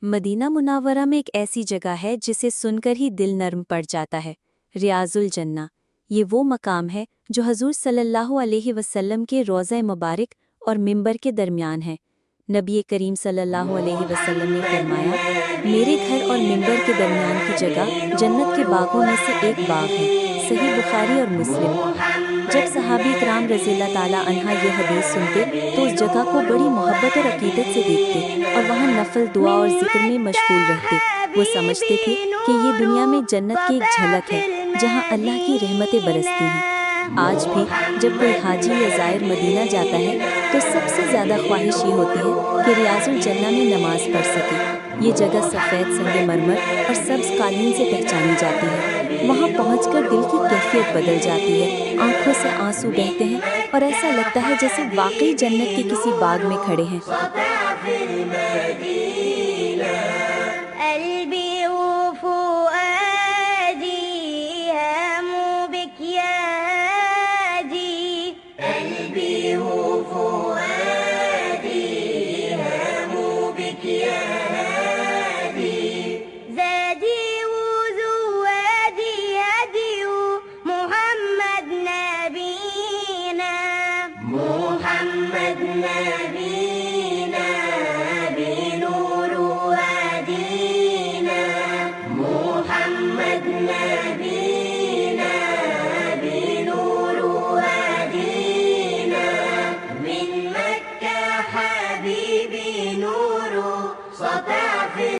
مدینہ منورہ میں ایک ایسی جگہ ہے جسے سن کر ہی دل نرم پڑ جاتا ہے، ریاض الجنہ۔ یہ وہ مقام ہے جو حضور صلی اللہ علیہ وسلم کے روضہ مبارک اور منبر کے درمیان ہے۔ نبی کریم صلی اللہ علیہ وسلم نے فرمایا، میرے گھر اور منبر کے درمیان کی جگہ جنت کے باغوں میں سے ایک باغ ہے۔ صحیح بخاری اور مسلم۔ جب صحابی کرام رضی اللہ تعالیٰ عنہ یہ حدیث سنتے تو اس جگہ کو بڑی محبت اور عقیدت سے دیکھتے اور وہاں نفل دعا اور ذکر میں مشغول رہتے۔ وہ سمجھتے تھے کہ یہ دنیا میں جنت کی ایک جھلک ہے جہاں اللہ کی رحمتیں برستی ہیں۔ آج بھی جب کوئی حاجی یا زائر مدینہ جاتا ہے تو سب سے زیادہ خواہش یہ ہوتی ہے کہ ریاض الجنہ میں نماز پڑھ سکے۔ یہ جگہ سفید سنگ مرمر اور سبز قالین سے پہچانی جاتی ہے۔ وہاں پہنچ کر دل کی کیفیت بدل جاتی ہے، آنکھوں سے آنسو بہتے ہیں اور ایسا لگتا ہے جیسے واقعی جنت کے کسی باغ میں کھڑے ہیں۔ محمد نبینا بنور وادینا محمد نبی